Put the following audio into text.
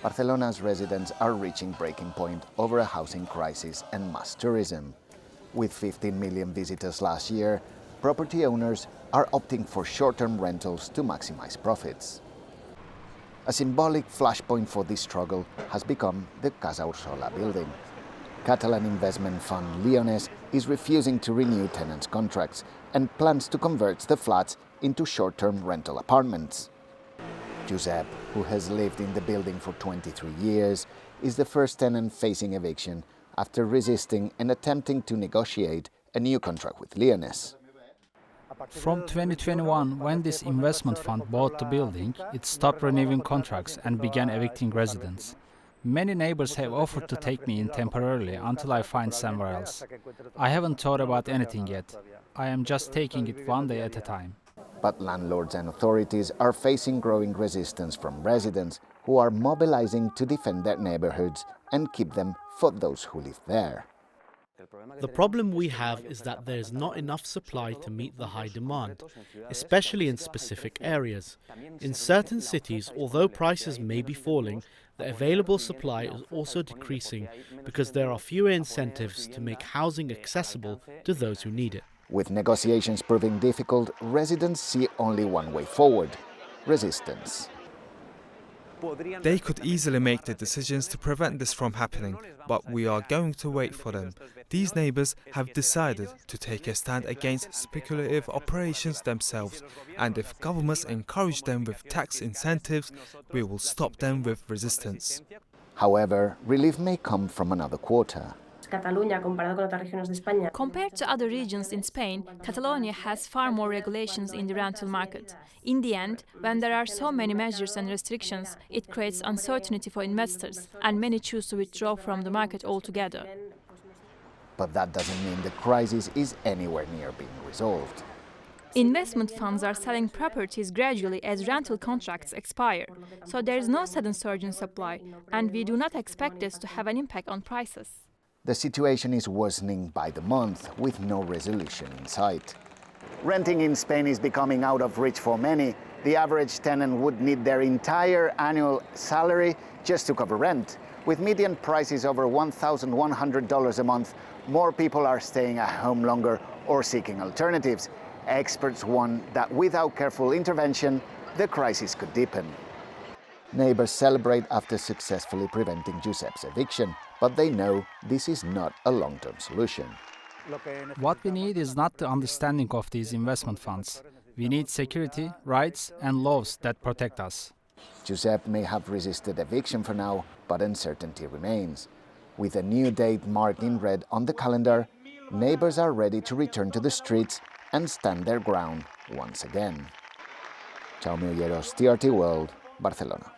Barcelona's residents are reaching breaking point over a housing crisis and mass tourism. With 15 million visitors last year, property owners are opting for short-term rentals to maximize profits. A symbolic flashpoint for this struggle has become the Casa Ursola building. Catalan investment fund Lyonès is refusing to renew tenants' contracts and plans to convert the flats into short-term rental apartments. Josep, who has lived in the building for 23 years, is the first tenant facing eviction after resisting and attempting to negotiate a new contract with Lyonès. From 2021, when this investment fund bought the building, it stopped renewing contracts and began evicting residents. Many neighbors have offered to take me in temporarily until I find somewhere else. I haven't thought about anything yet. I am just taking it one day at a time. But landlords and authorities are facing growing resistance from residents who are mobilizing to defend their neighborhoods and keep them for those who live there. The problem we have is that there is not enough supply to meet the high demand, especially in specific areas. In certain cities, although prices may be falling, the available supply is also decreasing because there are fewer incentives to make housing accessible to those who need it. With negotiations proving difficult, residents see only one way forward: resistance. They could easily make the decisions to prevent this from happening, but we are going to wait for them. These neighbours have decided to take a stand against speculative operations themselves, and if governments encourage them with tax incentives, we will stop them with resistance. However, relief may come from another quarter. Compared to other regions in Spain, Catalonia has far more regulations in the rental market. In the end, when there are so many measures and restrictions, it creates uncertainty for investors, and many choose to withdraw from the market altogether. But that doesn't mean the crisis is anywhere near being resolved. Investment funds are selling properties gradually as rental contracts expire, so there is no sudden surge in supply, and we do not expect this to have an impact on prices. The situation is worsening by the month, with no resolution in sight. Renting in Spain is becoming out of reach for many. The average tenant would need their entire annual salary just to cover rent. With median prices over $1,100 a month, more people are staying at home longer or seeking alternatives. Experts warn that without careful intervention, the crisis could deepen. Neighbors celebrate after successfully preventing Josep's eviction, but they know this is not a long-term solution. What we need is not the understanding of these investment funds. We need security, rights, and laws that protect us. Josep may have resisted eviction for now, but uncertainty remains. With a new date marked in red on the calendar, neighbors are ready to return to the streets and stand their ground once again. Xaume Olleros, TRT World, Barcelona.